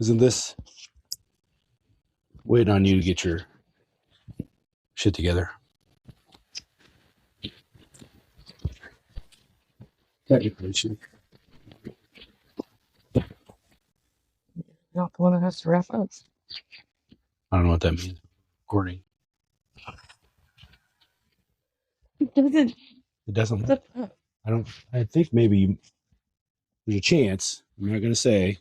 Isn't this waiting on you to get your shit together? Technically, Not the one that has to wrap up. I don't know what that means. Recording. It doesn't. It doesn't. I think maybe there's a chance. I'm not going to say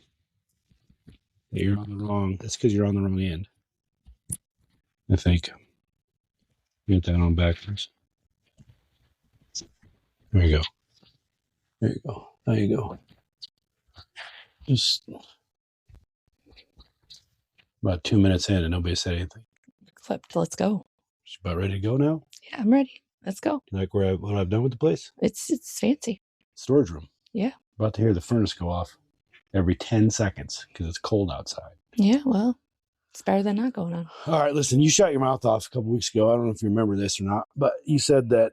that you're on the wrong. That's because you're on the wrong end. I think. Get that on backwards. There you go. There you go. There you go. Just about 2 minutes in and nobody said anything. Clipped. Let's go. Just about ready to go now? Yeah, I'm ready. Let's go. You like what I've done with the place? It's fancy. Storage room. Yeah. About to hear the furnace go off every 10 seconds because it's cold outside. Yeah, well, it's better than not going on. All right, listen, you shut your mouth off a couple weeks ago. I don't know if you remember this or not, but you said that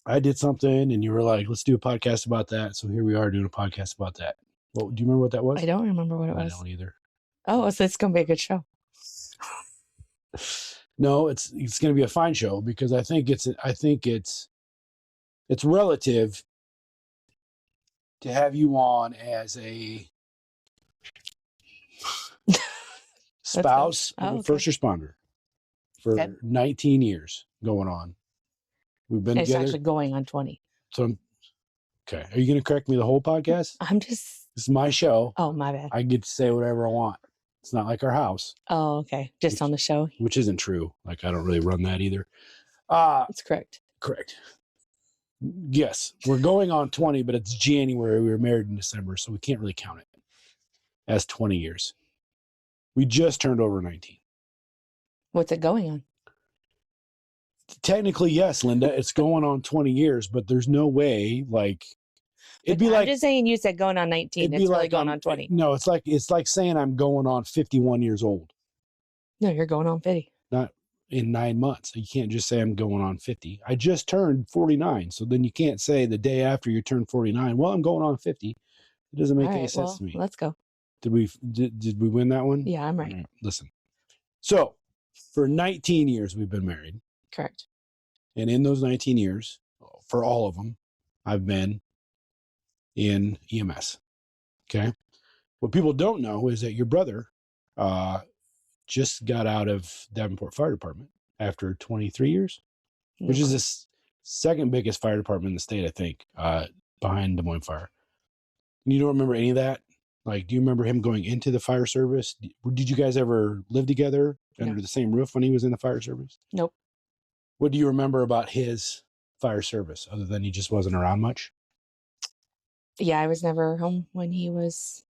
I did something and you were like, let's do a podcast about that. So here we are doing a podcast about that. Well, do you remember what that was? I don't remember what it was. I don't either. Oh, so it's going to be a good show. No, it's going to be a fine show because I think it's relative to have you on as a spouse of a first responder for 19 years going on. We've been together. It's actually going on 20. So okay. Are you going to correct me the whole podcast? This is my show. Oh, my bad. I get to say whatever I want. It's not like our house. Oh, okay. Just on the show. Which isn't true. Like, I don't really run that either. That's correct. Correct. Yes. We're going on 20, but it's January. We were married in December, so we can't really count it as 20 years. We just turned over 19. What's it going on? Technically, yes, Linda. It's going on 20 years, but there's no way, like... I'm just saying you said going on 19. It's really going on 20. No, it's like saying I'm going on 51 years old. No, you're going on 50. Not in 9 months. You can't just say I'm going on 50. I just turned 49. So then you can't say the day after you turn 49, well, I'm going on 50. It doesn't make any sense to me. Let's go. Did we win that one? Yeah, I'm right. Listen. So for 19 years, we've been married. Correct. And in those 19 years, for all of them, I've been in EMS. Okay. What people don't know is that your brother just got out of Davenport Fire Department after 23 years, which is the second biggest fire department in the state, I think, behind Des Moines Fire. And you don't remember any of that? Like, do you remember him going into the fire service? Did you guys ever live together under the same roof when he was in the fire service? Nope. What do you remember about his fire service other than he just wasn't around much? Yeah, I was never home when he was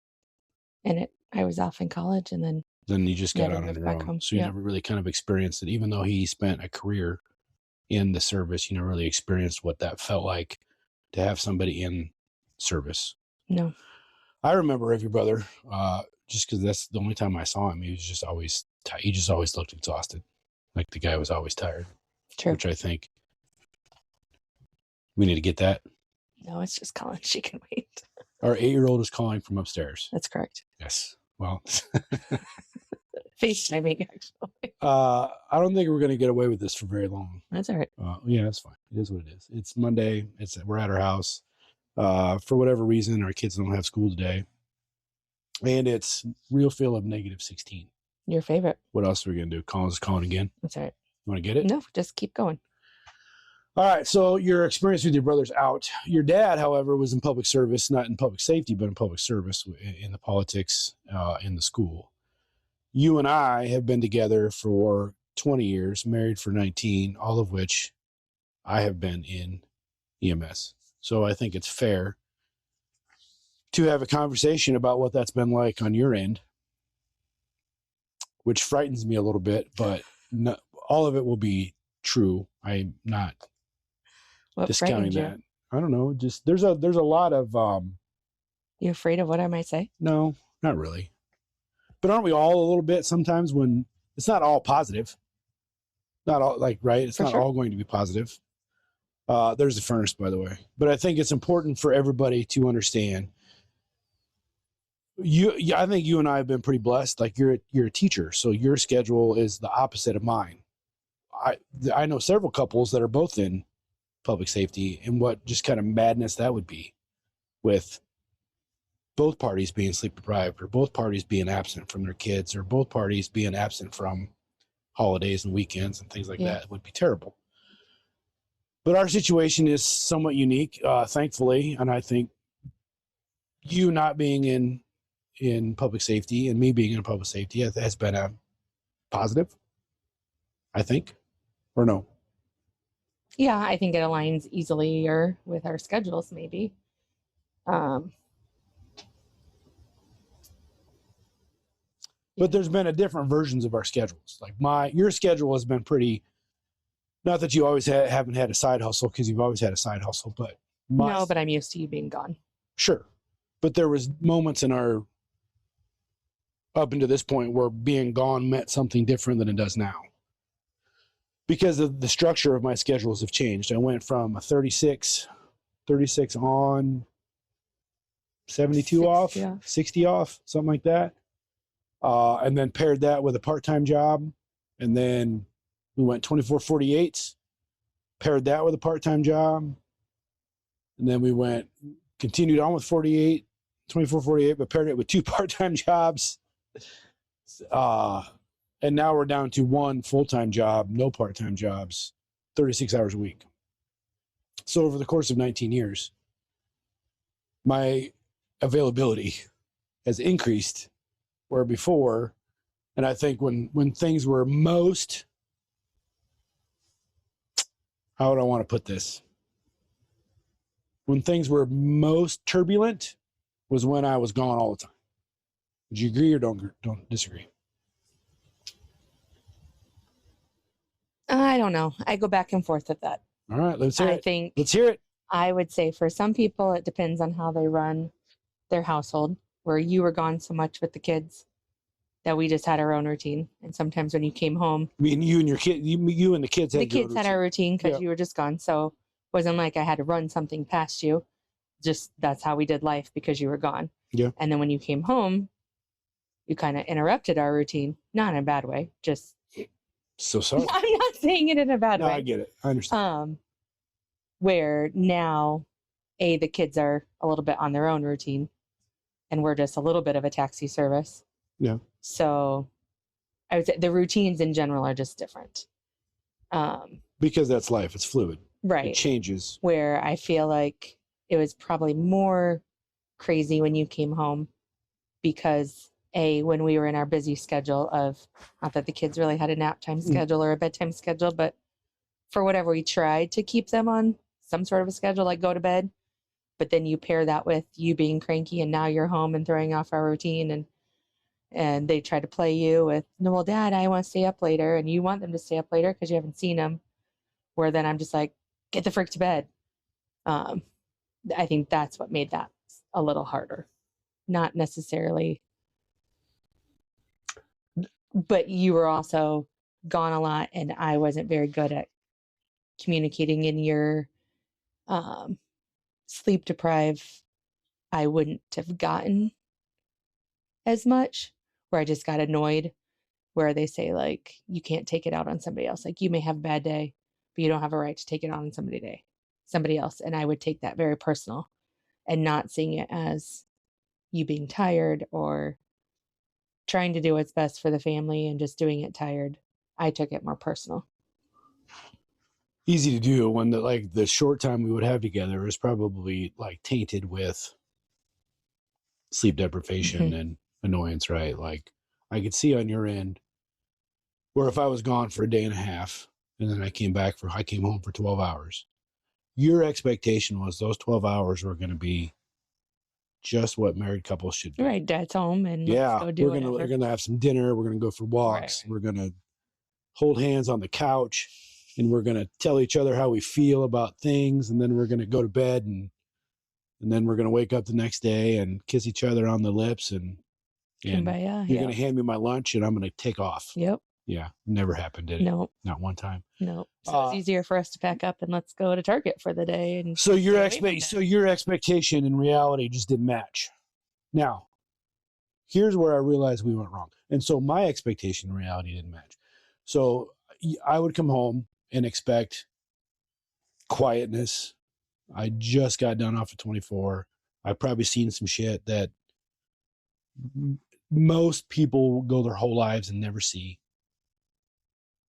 in it. I was off in college and then you just got out on your own. Home. So you never really kind of experienced it, even though he spent a career in the service, you never really experienced what that felt like to have somebody in service. No. I remember of your brother, just because that's the only time I saw him. He was just always, he just always looked exhausted. Like the guy was always tired. True. Which I think we need to get that. No, it's just Colin. She can wait. Our 8-year-old is calling from upstairs. That's correct. Yes. Well, FaceTiming, actually. I don't think we're going to get away with this for very long. That's all right. Yeah, that's fine. It is what it is. It's Monday. We're at our house. For whatever reason, our kids don't have school today. And it's real feel of -16. Your favorite. What else are we going to do? Colin's calling again. That's all right. You want to get it? No, just keep going. All right. So your experience with your brother's out. Your dad, however, was in public service, not in public safety, but in public service in the politics in the school. You and I have been together for 20 years, married for 19, all of which I have been in EMS. So I think it's fair to have a conversation about what that's been like on your end, which frightens me a little bit, but all of it will be true. I'm not discounting that. I don't know. Just there's a lot of You afraid of what I might say? No, not really. But aren't we all a little bit sometimes when it's not all positive? Not all right? It's not all going to be positive. There's the furnace, by the way. But I think it's important for everybody to understand I think you and I have been pretty blessed. Like you're a teacher, so your schedule is the opposite of mine. I know several couples that are both in public safety, and what just kind of madness that would be, with both parties being sleep deprived, or both parties being absent from their kids, or both parties being absent from holidays and weekends and things like that. It would be terrible. But our situation is somewhat unique, thankfully, and I think you not being in public safety and me being in public safety has been a positive, I think, or no? Yeah, I think it aligns easier with our schedules, maybe. But there's been a different versions of our schedules. Like your schedule has been pretty, not that you always haven't had a side hustle, because you've always had a side hustle, but no, but I'm used to you being gone. Sure. But there was moments in our, up until this point, where being gone meant something different than it does now. Because of the structure of my schedules have changed. I went from a 36 on, 72 off, 60 off, something like that. And then paired that with a part-time job. And then we went 24/48s, paired that with a part-time job. And then we continued on with 24/48, but paired it with 2 part-time jobs. And now we're down to 1 full-time job, no part-time jobs, 36 hours a week. So over the course of 19 years, my availability has increased, where before, and I think when things were most, how would I want to put this? When things were most turbulent was when I was gone all the time. Would you agree or don't disagree? I don't know. I go back and forth with that. All right, let's hear it. Let's hear it. I would say for some people, it depends on how they run their household, where you were gone so much with the kids that we just had our own routine. And sometimes when you came home, I mean, you and your kid, you and the kids had our routine because you were just gone. So it wasn't like I had to run something past you. Just that's how we did life because you were gone. Yeah. And then when you came home, you kind of interrupted our routine, not in a bad way, just. So sorry. I'm not saying it in a bad way. No, I get it. I understand. Where now, the kids are a little bit on their own routine, and we're just a little bit of a taxi service. Yeah. So I would say the routines in general are just different. Because that's life. It's fluid. Right. It changes. Where I feel like it was probably more crazy when you came home because when we were in our busy schedule of, not that the kids really had a nap time schedule or a bedtime schedule, but for whatever, we tried to keep them on some sort of a schedule, like go to bed. But then you pair that with you being cranky and now you're home and throwing off our routine, and they try to play you with, no, well, Dad, I want to stay up later, and you want them to stay up later because you haven't seen them. Where then I'm just like, get the frick to bed. I think that's what made that a little harder. Not necessarily. But you were also gone a lot, and I wasn't very good at communicating in your sleep deprived. I wouldn't have gotten as much, where I just got annoyed, where they say, like, you can't take it out on somebody else. Like, you may have a bad day, but you don't have a right to take it on somebody else. And I would take that very personal and not seeing it as you being tired or trying to do what's best for the family and just doing it tired. I took it more personal. Easy to do when the short time we would have together is probably like tainted with sleep deprivation and annoyance, right? Like I could see on your end where if I was gone for a day and a half and then I came home for 12 hours, your expectation was those 12 hours were going to be just what married couples should do. Right. Dad's home and let's go do we're going to have some dinner. We're going to go for walks. Right. We're going to hold hands on the couch and we're going to tell each other how we feel about things. And then we're going to go to bed and then we're going to wake up the next day and kiss each other on the lips and you're going to hand me my lunch and I'm going to take off. Yep. Yeah. Never happened, did it? No. Not one time. No. So it's easier for us to pack up and let's go to Target for the day. And so your expectation and reality just didn't match. Now, here's where I realized we went wrong. And so my expectation and reality didn't match. So I would come home and expect quietness. I just got done off of 24. I've probably seen some shit that most people go their whole lives and never see.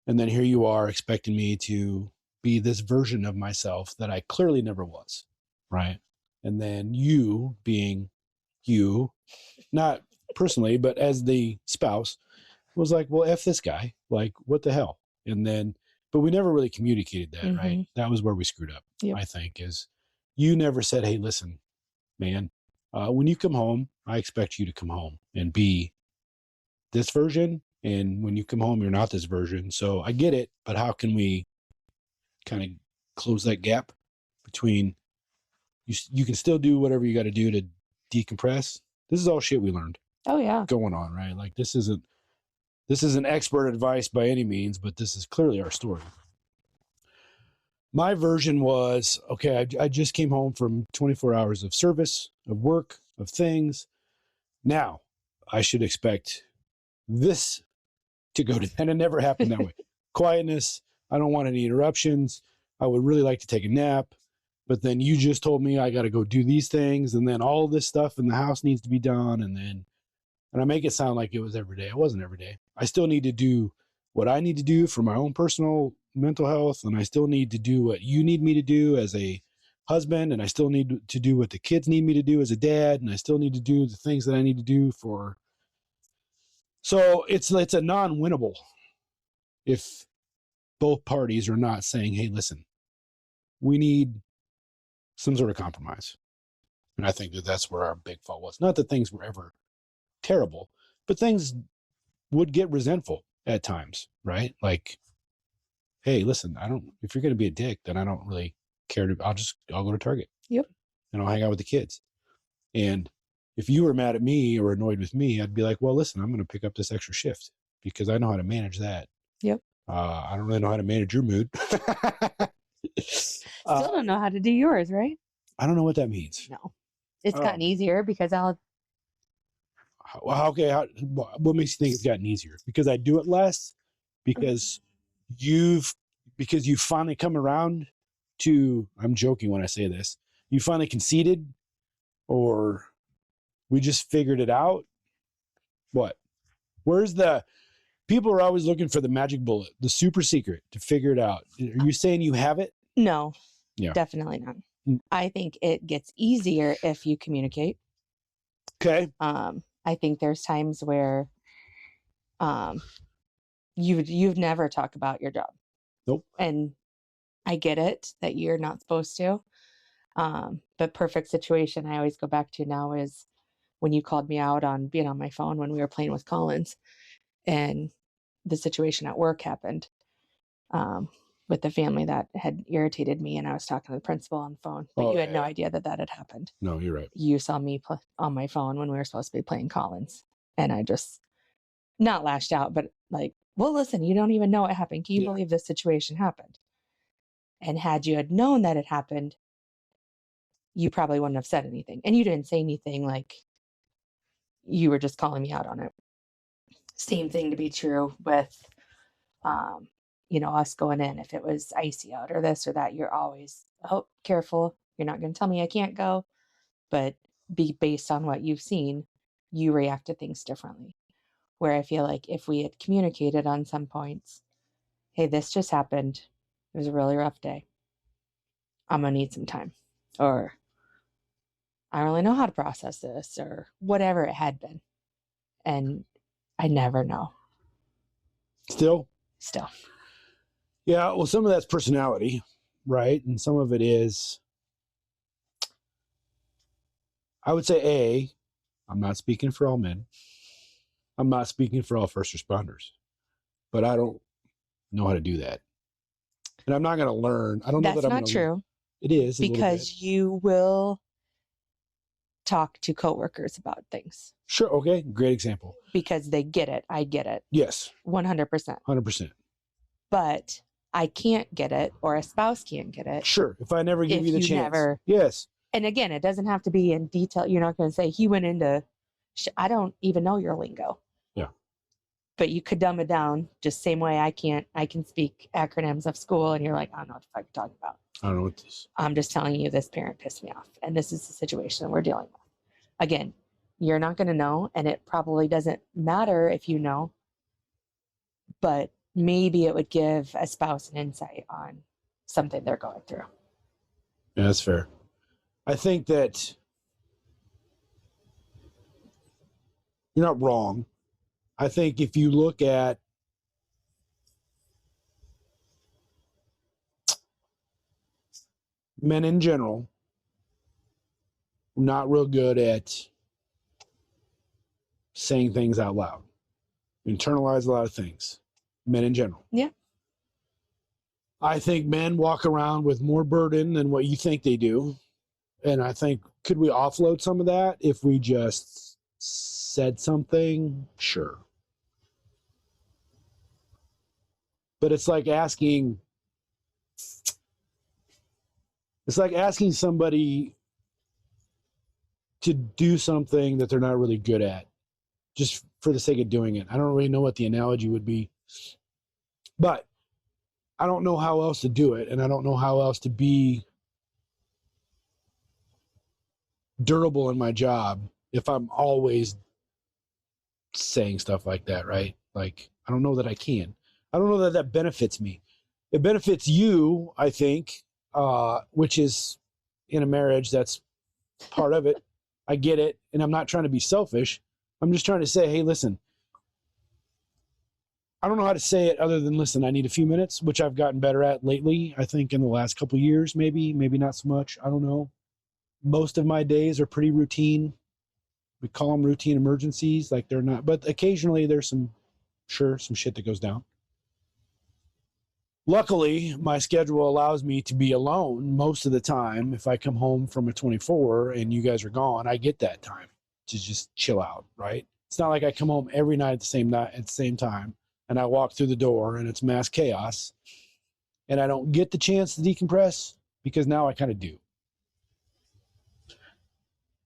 And then here you are expecting me to be this version of myself that I clearly never was, right? And then you being you, not personally, but as the spouse, was like, well, F this guy. Like, what the hell? And then, but we never really communicated that, right? That was where we screwed up, I think, is you never said, hey, listen, man, when you come home, I expect you to come home and be this version. And when you come home, you're not this version. So I get it, but how can we kind of close that gap between you can still do whatever you got to do to decompress. This is all shit we learned. Oh yeah. Going on, right? Like this isn't expert advice by any means, but this is clearly our story. My version was, okay, I just came home from 24 hours of service, of work, of things. Now I should expect this to go to, and it never happened that way. Quietness. I don't want any interruptions. I would really like to take a nap, but then you just told me I got to go do these things. And then all this stuff in the house needs to be done. And I make it sound like it was every day. It wasn't every day. I still need to do what I need to do for my own personal mental health. And I still need to do what you need me to do as a husband. And I still need to do what the kids need me to do as a dad. And I still need to do the things that I need to do for. So it's a non-winnable if both parties are not saying, hey, listen, we need some sort of compromise. And I think that's where our big fault was. Not that things were ever terrible, but things would get resentful at times, right? Like, hey, listen, if you're going to be a dick, then I don't really care I'll go to Target. Yep. And I'll hang out with the kids. And if you were mad at me or annoyed with me, I'd be like, well, listen, I'm going to pick up this extra shift because I know how to manage that. Yep. I don't really know how to manage your mood. Still don't know how to do yours, right? I don't know what that means. No. It's gotten easier because what makes you think it's gotten easier? Because I do it less? Because you've finally come around to, I'm joking when I say this, you finally conceded, or we just figured it out? What? People are always looking for the magic bullet, the super secret to figure it out. Are you saying you have it? No. Yeah. Definitely not. I think it gets easier if you communicate. Okay. I think there's times where you've never talked about your job. Nope. And I get it that you're not supposed to. But perfect situation I always go back to now is when you called me out on being on my phone when we were playing with Collins, and the situation at work happened with the family that had irritated me, and I was talking to the principal on the phone, but you had no idea that had happened. No, you're right. You saw me on my phone when we were supposed to be playing Collins, and I just not lashed out, but like, well, listen, you don't even know what happened. Can you believe this situation happened? And had you had known that it happened, you probably wouldn't have said anything. And you didn't say anything, like you were just calling me out on it. Same thing to be true with, us going in. If it was icy out or this or that, you're always, oh, careful. You're not going to tell me I can't go, but based on what you've seen, you react to things differently. Where I feel like if we had communicated on some points, hey, this just happened. It was a really rough day. I'm going to need some time. Or I don't really know how to process this, or whatever it had been. And I never know. Still. Yeah, well, some of that's personality, right? And some of it is, I would say, I'm not speaking for all men. I'm not speaking for all first responders. But I don't know how to do that. And I'm not going to learn. I don't know that I'm going to. That's not true. It is. Because you will talk to coworkers about things. Sure. Okay. Great example. Because they get it. I get it. Yes. 100%. 100%. But I can't get it, or a spouse can't get it. Sure. If I never give you the chance. Never, yes. And again, it doesn't have to be in detail. You're not going to say he went into I don't even know your lingo. Yeah. But you could dumb it down just same way I can speak acronyms of school and you're like, I don't know what the fuck you're talking about. I don't know what this. I'm just telling you this parent pissed me off and this is the situation we're dealing with. Again, you're not going to know, and it probably doesn't matter if you know, but maybe it would give a spouse an insight on something they're going through. Yeah, that's fair. I think that you're not wrong. I think if you look at men in general, not real good at saying things out loud. Internalize a lot of things. Men in general. Yeah. I think men walk around with more burden than what you think they do. And I think, could we offload some of that if we just said something? Sure. But it's like asking somebody to do something that they're not really good at, just for the sake of doing it. I don't really know what the analogy would be, but I don't know how else to do it, and I don't know how else to be durable in my job if I'm always saying stuff like that, right? Like, I don't know that I can. I don't know that that benefits me. It benefits you, I think, which is in a marriage, that's part of it. I get it, and I'm not trying to be selfish. I'm just trying to say, hey, listen, I don't know how to say it other than, listen, I need a few minutes, which I've gotten better at lately. I think in the last couple of years, maybe not so much. I don't know. Most of my days are pretty routine. We call them routine emergencies. Like, they're not, but occasionally there's some shit that goes down. Luckily, my schedule allows me to be alone most of the time. If I come home from a 24 and you guys are gone, I get that time to just chill out, right? It's not like I come home every night at the same time and I walk through the door and it's mass chaos and I don't get the chance to decompress, because now I kind of do.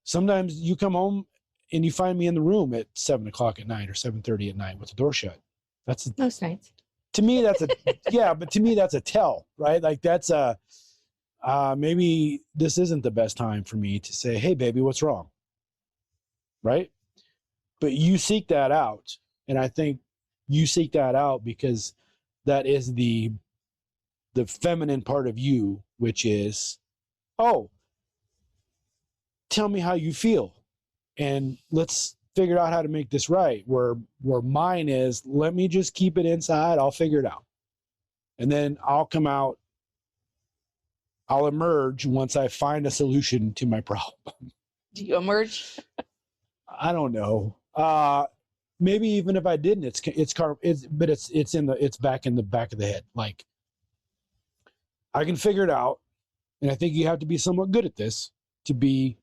Sometimes you come home and you find me in the room at 7 o'clock at night or 7:30 at night with the door shut. That's Most nights. To me, that's a yeah, but to me, that's a tell, right? Like, that's a maybe this isn't the best time for me to say, hey, baby, what's wrong? Right? But you seek that out. And I think you seek that out because that is the feminine part of you, which is, oh, tell me how you feel. And let's figure out how to make this right. Where mine is, let me just keep it inside. I'll figure it out. And then I'll come out. I'll emerge once I find a solution to my problem. Do you emerge? I don't know. Maybe even if I didn't, it's back in the back of the head. Like, I can figure it out. And I think you have to be somewhat good at this to be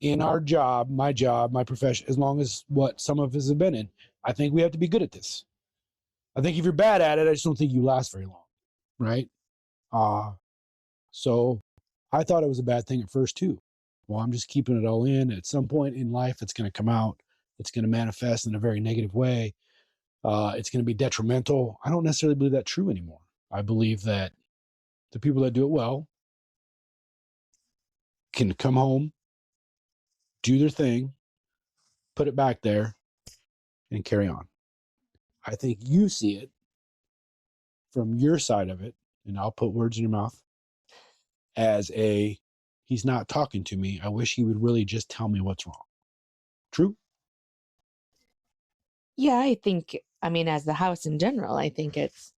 in our job, my profession, as long as what some of us have been in. I think we have to be good at this. I think if you're bad at it, I just don't think you last very long, right? So I thought it was a bad thing at first too. Well, I'm just keeping it all in. At some point in life, it's going to come out. It's going to manifest in a very negative way. It's going to be detrimental. I don't necessarily believe that's true anymore. I believe that the people that do it well can come home, do their thing, put it back there, and carry on. I think you see it from your side of it, and I'll put words in your mouth, as he's not talking to me. I wish he would really just tell me what's wrong. True? Yeah, I think, as the house in general, I think it's,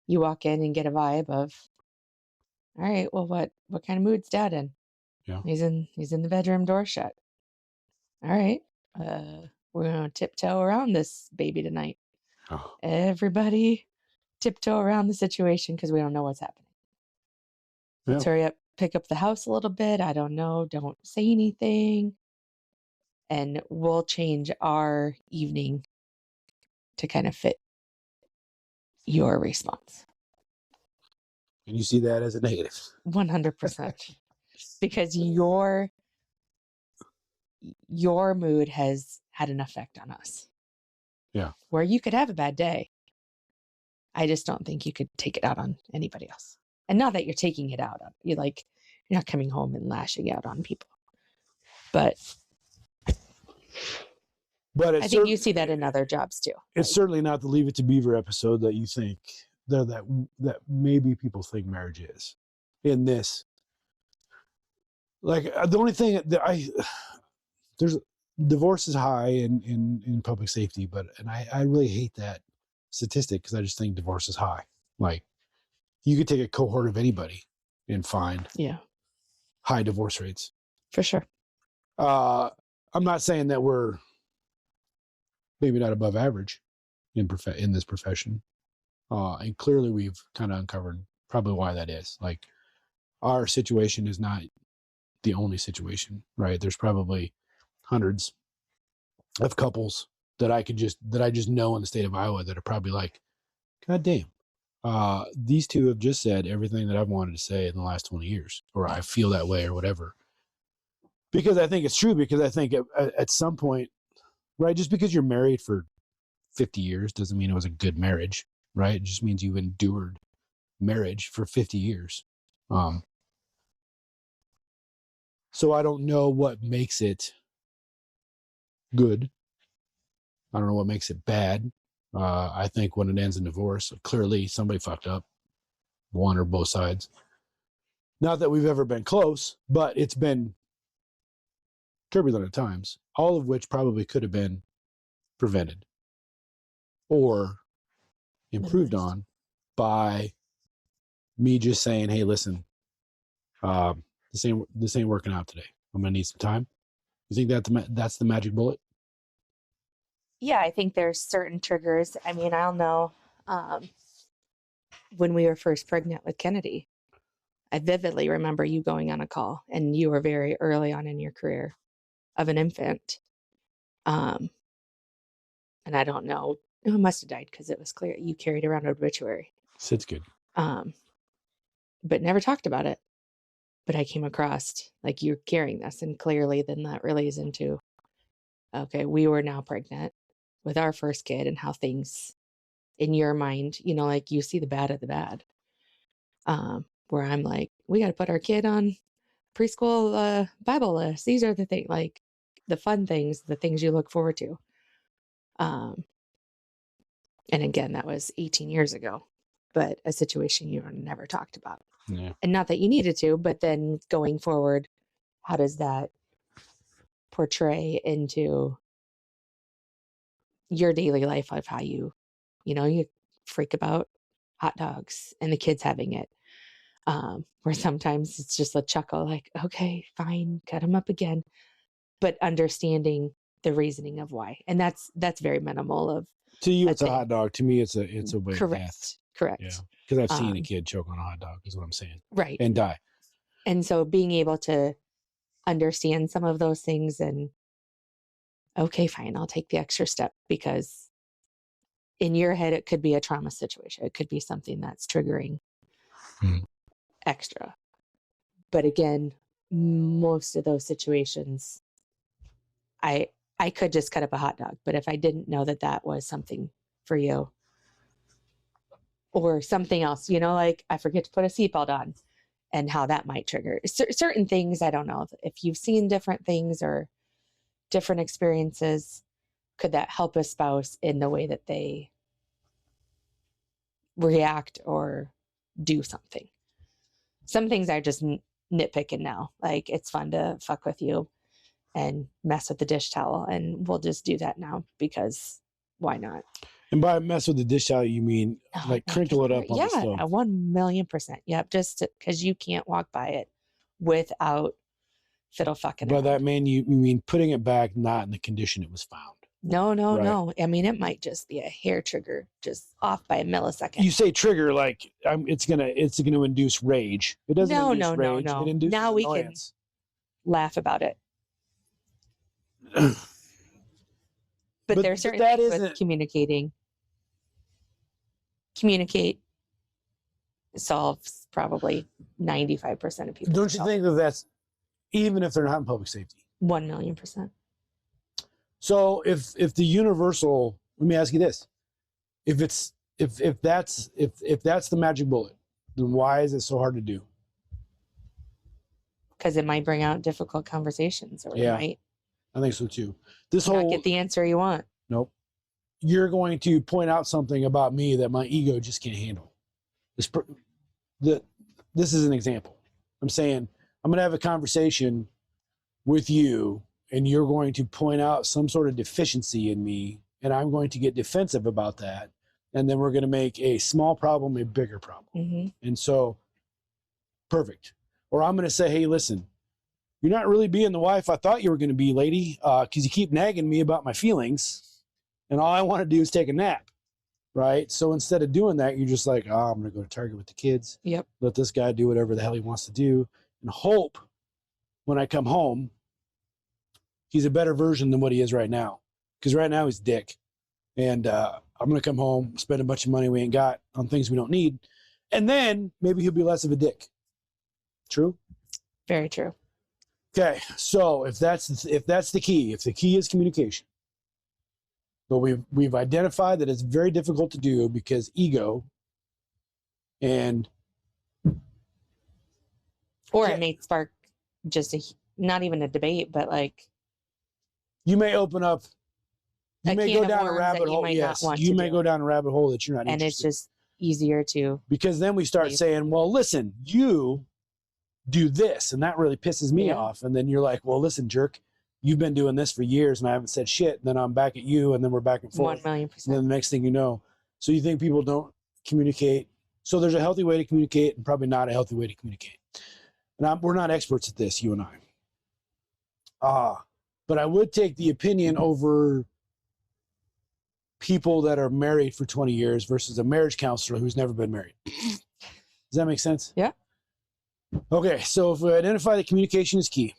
you walk in and get a vibe of, all right, well, what kind of mood's Dad in? Yeah. He's in the bedroom, door shut. All right. We're going to tiptoe around this baby tonight. Oh. Everybody tiptoe around the situation because we don't know what's happening. Yeah. Let's hurry up, pick up the house a little bit. I don't know. Don't say anything. And we'll change our evening to kind of fit your response. And you see that as a negative. 100%. Because your mood has had an effect on us. Yeah. Where you could have a bad day. I just don't think you could take it out on anybody else. And not that you're taking it out on you're not coming home and lashing out on people. But I think you see that in other jobs too. It's certainly not the Leave It to Beaver episode that you think that maybe people think marriage is. In this, like the only thing that there's divorce is high in public safety, and I really hate that statistic because I just think divorce is high. Like you could take a cohort of anybody and find high divorce rates for sure. I'm not saying that we're maybe not above average in this profession, and clearly we've kind of uncovered probably why that is. Like our situation is not the only situation, right? There's probably hundreds of couples that I just know in the state of Iowa that are probably like, God damn, these two have just said everything that I've wanted to say in the last 20 years, or I feel that way or whatever. Because I think it's true, because I think at some point, right, just because you're married for 50 years doesn't mean it was a good marriage, right? It just means you've endured marriage for 50 years. So I don't know what makes it good. I don't know what makes it bad. I think when it ends in divorce, clearly somebody fucked up, one or both sides. Not that we've ever been close, but it's been turbulent at times, all of which probably could have been prevented or improved on by me just saying, hey, listen, this ain't working out today. I'm going to need some time. You think that's the magic bullet? Yeah, I think there's certain triggers. I mean, I'll know when we were first pregnant with Kennedy, I vividly remember you going on a call, and you were very early on in your career of an infant. And I don't know, it must have died because it was clear you carried around an obituary. Sid's good. But never talked about it. But I came across like you're carrying this, and clearly then that relays into, okay, we were now pregnant with our first kid, and how things in your mind, like you see the bad of the bad. Where I'm like, we got to put our kid on preschool Bible list. These are the things, like the fun things, the things you look forward to. And again, that was 18 years ago, but a situation you never talked about. Yeah. And not that you needed to, but then going forward, how does that portray into your daily life of how you freak about hot dogs and the kids having it? Where sometimes it's just a chuckle, like, okay, fine, cut them up again, but understanding the reasoning of why. And that's very minimal of. To you, it's a hot dog. To me, it's a way of death. Correct. Yeah. Because I've seen a kid choke on a hot dog, is what I'm saying. Right. And die. And so being able to understand some of those things and, okay, fine, I'll take the extra step, because in your head, it could be a trauma situation. It could be something that's triggering extra. But again, most of those situations, I could just cut up a hot dog. But if I didn't know that was something for you, or something else, like I forget to put a seatbelt on, and how that might trigger certain things. I don't know if you've seen different things or different experiences. Could that help a spouse in the way that they react or do something? Some things are just nitpicking now. Like, it's fun to fuck with you and mess with the dish towel, and we'll just do that now because why not? And by mess with the dish towel, you mean like crinkle it up on the stove? Yeah, 1,000,000%. Yep, just because you can't walk by it without fiddle fucking. By that, man, you mean putting it back not in the condition it was found? No. I mean, it might just be a hair trigger, just off by a millisecond. You say trigger like it's gonna induce rage. It doesn't induce rage. No. It induces now we annoyance. Can laugh about it. But there's certain things with communicating. Communicate solves probably 95% of people. Don't you think that's, even if they're not in public safety, 1,000,000%. So if the universal, let me ask you this: if that's the magic bullet, then why is it so hard to do? Because it might bring out difficult conversations, or it might I think so too. This not whole get the answer you want. Nope. You're going to point out something about me that my ego just can't handle. This is an example. I'm saying I'm going to have a conversation with you, and you're going to point out some sort of deficiency in me, and I'm going to get defensive about that, and then we're going to make a small problem a bigger problem. Mm-hmm. And so, perfect. Or I'm going to say, hey, listen, you're not really being the wife I thought you were going to be, lady, because you keep nagging me about my feelings, and all I want to do is take a nap, right? So instead of doing that, you're just like, I'm going to go to Target with the kids. Yep. Let this guy do whatever the hell he wants to do, and hope when I come home, he's a better version than what he is right now. Because right now he's a dick. And I'm going to come home, spend a bunch of money we ain't got on things we don't need. And then maybe he'll be less of a dick. True? Very true. Okay, so if that's the key, if the key is communication, but we've identified that it's very difficult to do because ego and it may spark just not even a debate, but like you may open up, you may go down a rabbit hole. Yes, you may go down a rabbit hole that you're not interested in. And it's just easier to, because then we start saying, well, listen, you do this, and that really pisses me off. And then you're like, well, listen, jerk, you've been doing this for years and I haven't said shit. And then I'm back at you, and then we're back and forth. 1,000,000%. And then the next thing you know, so you think people don't communicate. So there's a healthy way to communicate and probably not a healthy way to communicate. And we're not experts at this, you and I. But I would take the opinion over people that are married for 20 years versus a marriage counselor who's never been married. Does that make sense? Yeah. Okay, so if we identify that communication is key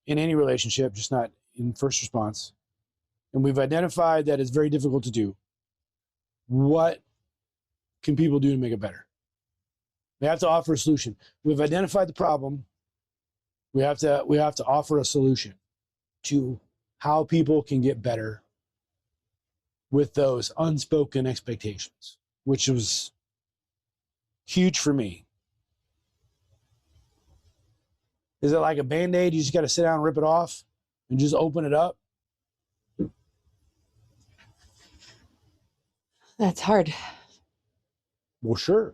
in any relationship, just not in first response, and we've identified that it's very difficult to do, what can people do to make it better? They have to offer a solution. We've identified the problem. We have to offer a solution to how people can get better with those unspoken expectations, which was huge for me. Is it like a Band-Aid? You just got to sit down and rip it off and just open it up? That's hard. Well, sure.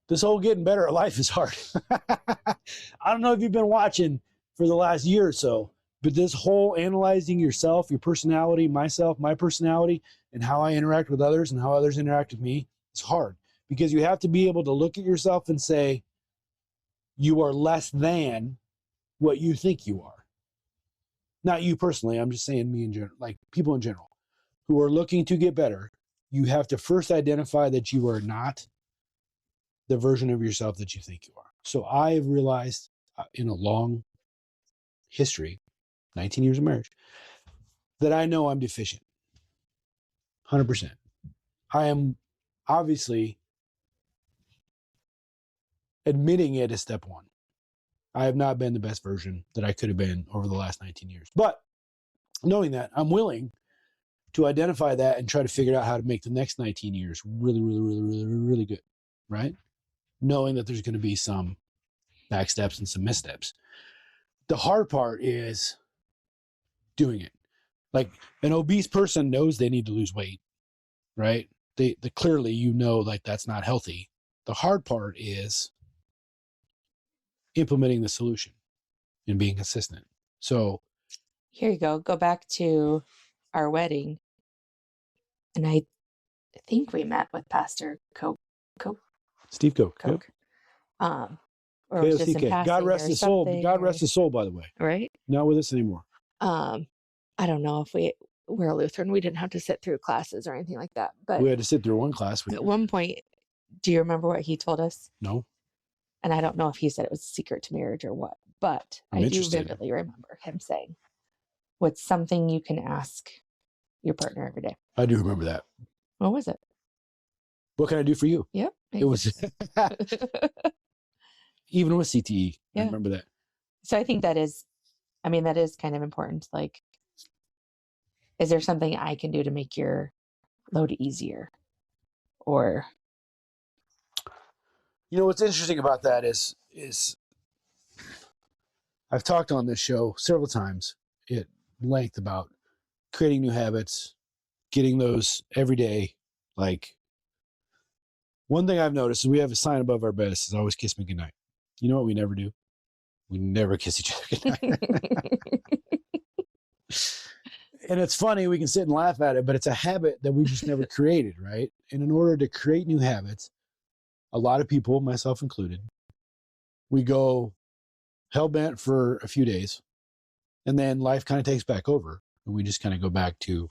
This whole getting better at life is hard. I don't know if you've been watching for the last year or so, but this whole analyzing yourself, your personality, myself, my personality, and how I interact with others and how others interact with me is hard, because you have to be able to look at yourself and say, you are less than what you think you are. Not you personally, I'm just saying me in general, like people in general who are looking to get better. You have to first identify that you are not the version of yourself that you think you are. So I have realized in a long history, 19 years of marriage, that I know I'm deficient. 100%. I am obviously admitting it is step one. I have not been the best version that I could have been over the last 19 years. But knowing that, I'm willing to identify that and try to figure out how to make the next 19 years really, really, really, really, really good, right? Knowing that there's going to be some back steps and some missteps. The hard part is doing it. Like an obese person knows they need to lose weight, right? They clearly, you know, like that's not healthy. The hard part is implementing the solution and being consistent. So here you go. Go back to our wedding. And I think we met with Pastor Koch. Steve Koch. Yep. Or K-O-C-K. was just in passing God rest his soul. God rest his soul, by the way. Right? Not with us anymore. I don't know if we're a Lutheran. We didn't have to sit through classes or anything like that. But we had to sit through one class. At one point, do you remember what he told us? No. And I don't know if he said it was a secret to marriage or what, but I do vividly remember him saying, what's something you can ask your partner every day? I do remember that. What was it? What can I do for you? Yep. It was even with CTE. Yeah. I remember that. So I think that is I mean, that is kind of important. Like, is there something I can do to make your load easier? Or, What's interesting about that is I've talked on this show several times at length about creating new habits, getting those every day. Like, one thing I've noticed is we have a sign above our bed that says, always kiss me goodnight. You know what we never do? We never kiss each other goodnight. And it's funny, we can sit and laugh at it, but it's a habit that we just never created, right? And in order to create new habits, a lot of people, myself included, we go hell-bent for a few days, and then life kind of takes back over, and we just kind of go back to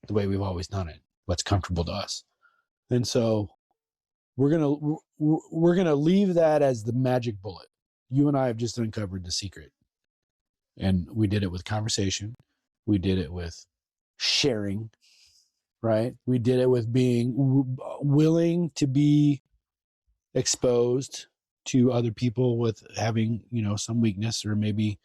the way we've always done it, what's comfortable to us. And so we're gonna leave that as the magic bullet. You and I have just uncovered the secret, and we did it with conversation. We did it with sharing, right? We did it with being willing to be exposed to other people with having, some weakness, or maybe,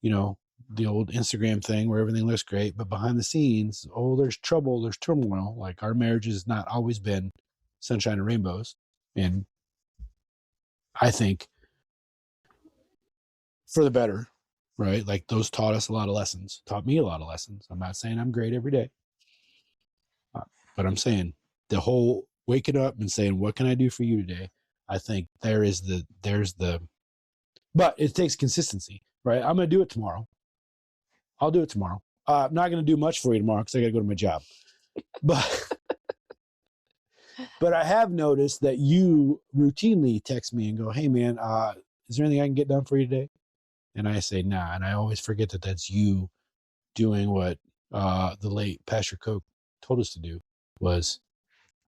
the old Instagram thing where everything looks great, but behind the scenes, there's trouble, there's turmoil. Like, our marriage has not always been sunshine and rainbows. And I think for the better, right? Like, those taught us a lot of lessons, taught me a lot of lessons. I'm not saying I'm great every day, but I'm saying the whole waking up and saying, what can I do for you today? I think there's the, but it takes consistency, right? I'm going to do it tomorrow. I'll do it tomorrow. I'm not going to do much for you tomorrow because I got to go to my job. But I have noticed that you routinely text me and go, hey man, is there anything I can get done for you today? And I say, nah. And I always forget that that's you doing what the late Pastor Koch told us to do, was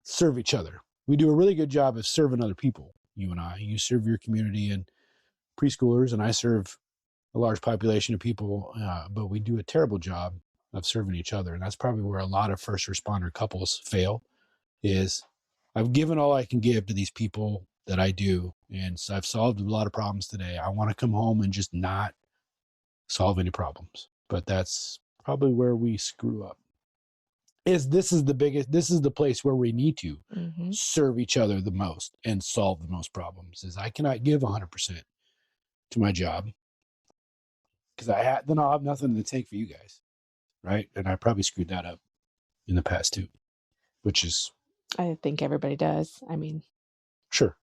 serve each other. We do a really good job of serving other people, you and I. You serve your community and preschoolers, and I serve a large population of people, but we do a terrible job of serving each other. And that's probably where a lot of first responder couples fail, is I've given all I can give to these people that I do. And so I've solved a lot of problems today. I want to come home and just not solve any problems. But that's probably where we screw up. This is the place where we need to serve each other the most and solve the most problems. Is I cannot give 100% to my job, because then I'll have nothing to take for you guys, right? And I probably screwed that up in the past too, which is... I think everybody does. I mean... Sure.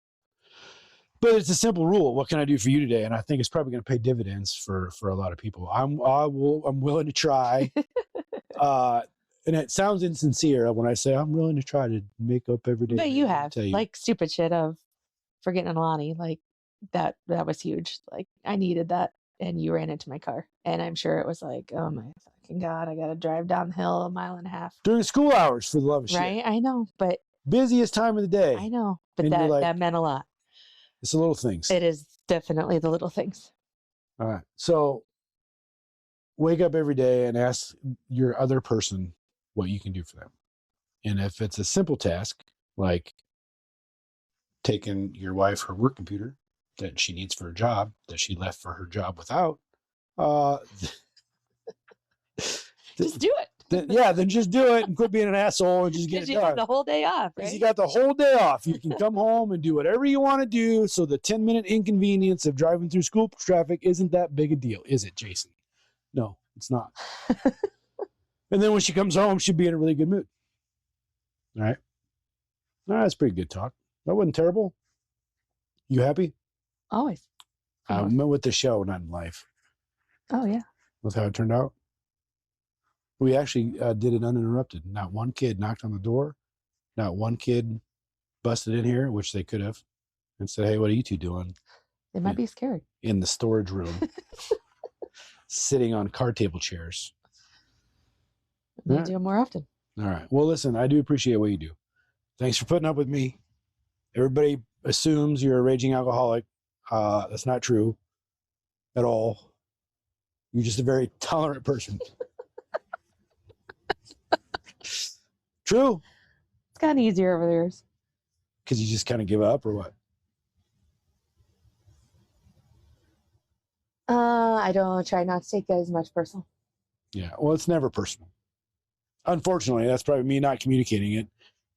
But it's a simple rule. What can I do for you today? And I think it's probably going to pay dividends for a lot of people. I'm willing to try. And it sounds insincere when I say I'm willing to try to make up every day. But you have, like, stupid shit of forgetting Alani. Like, that was huge. Like, I needed that. And you ran into my car. And I'm sure it was like, oh my fucking God, I got to drive down the hill 1.5 miles. During school hours, for the love of shit. Right? I know, but... Busiest time of the day. I know, but that meant a lot. It's the little things. It is definitely the little things. All right. So wake up every day and ask your other person what you can do for them. And if it's a simple task, like taking your wife her work computer that she needs for her job, that she left for her job without, just do it. Then just do it and quit being an asshole and just get it done. You have the whole day off, right? You got the whole day off. You can come home and do whatever you want to do. So the 10-minute inconvenience of driving through school traffic isn't that big a deal, is it, Jason? No, it's not. And then when she comes home, she'll be in a really good mood. All right. That's pretty good talk. That wasn't terrible. You happy? Always. I met with the show, not in life. Oh, yeah. That's how it turned out. We actually did it uninterrupted. Not one kid knocked on the door. Not one kid busted in here, which they could have, and said, hey, what are you two doing? They might be scared. In the storage room, sitting on card table chairs. We do it more often. All right. Well, listen, I do appreciate what you do. Thanks for putting up with me. Everybody assumes you're a raging alcoholic. That's not true at all. You're just a very tolerant person. True. It's gotten easier over the years. Because you just kind of give up, or what? I don't try not to take it as much personal. Yeah. Well, it's never personal. Unfortunately, that's probably me not communicating it.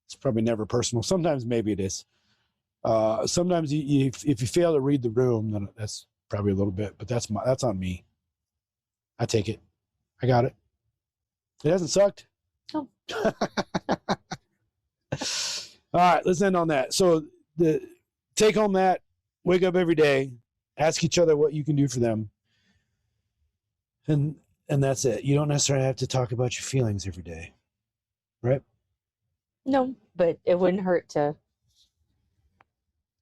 It's probably never personal. Sometimes maybe it is. Sometimes if you fail to read the room, then that's probably a little bit, but that's on me. I take it. I got it. It hasn't sucked. Oh. All right, let's end on that. So take home that, wake up every day, ask each other what you can do for them. And that's it. You don't necessarily have to talk about your feelings every day. Right? No, but it wouldn't hurt to,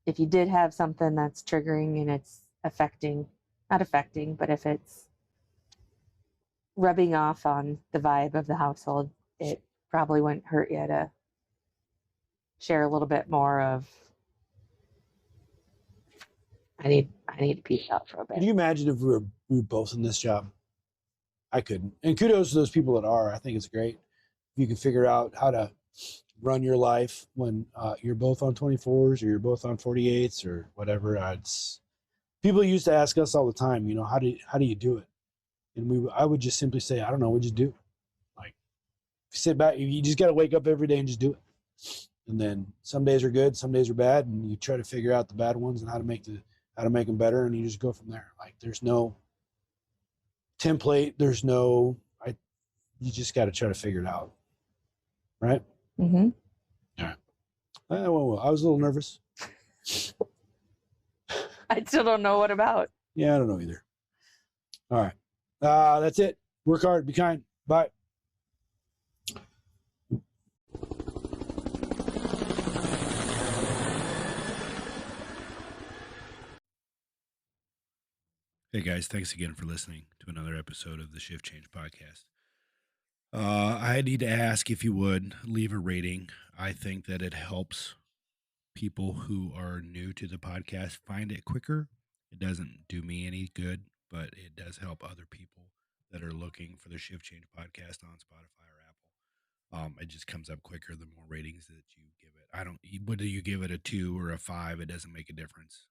if you did have something that's triggering and it's not affecting, but if it's rubbing off on the vibe of the household, it probably wouldn't hurt you to share a little bit more of, I need to peace out for a bit. Can you imagine if we were both in this job? I couldn't. And kudos to those people that are. I think it's great if you can figure out how to run your life when you're both on 24s or you're both on 48s or whatever. People used to ask us all the time, how do you do it? And I would just simply say, I don't know, we just do it. Like, sit back, you just got to wake up every day and just do it. And then some days are good, some days are bad, and you try to figure out the bad ones and how to make them better, and you just go from there. Like, there's no template, you just got to try to figure it out. Right? Mm-hmm. All right. Well, I was a little nervous. I still don't know what about. Yeah, I don't know either. All right. That's it. Work hard. Be kind. Bye. Hey guys, thanks again for listening to another episode of the Shift Change Podcast. I need to ask if you would leave a rating. I think that it helps people who are new to the podcast find it quicker. It doesn't do me any good, but it does help other people that are looking for the Shift Change Podcast on Spotify or Apple. It just comes up quicker the more ratings that you give it. Whether you give it a 2 or a 5, it doesn't make a difference.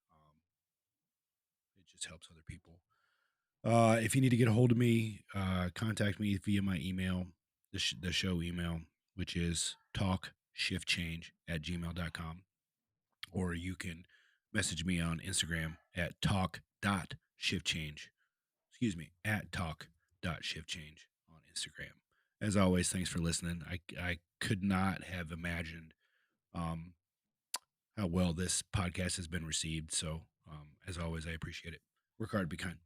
It just helps other people. If you need to get a hold of me, contact me via my email, the show email, which is talkshiftchange@gmail.com. Or you can message me on Instagram at talk.shiftchange. At talk.shiftchange on Instagram. As always, thanks for listening. I could not have imagined how well this podcast has been received. So, as always, I appreciate it. Work hard, be kind.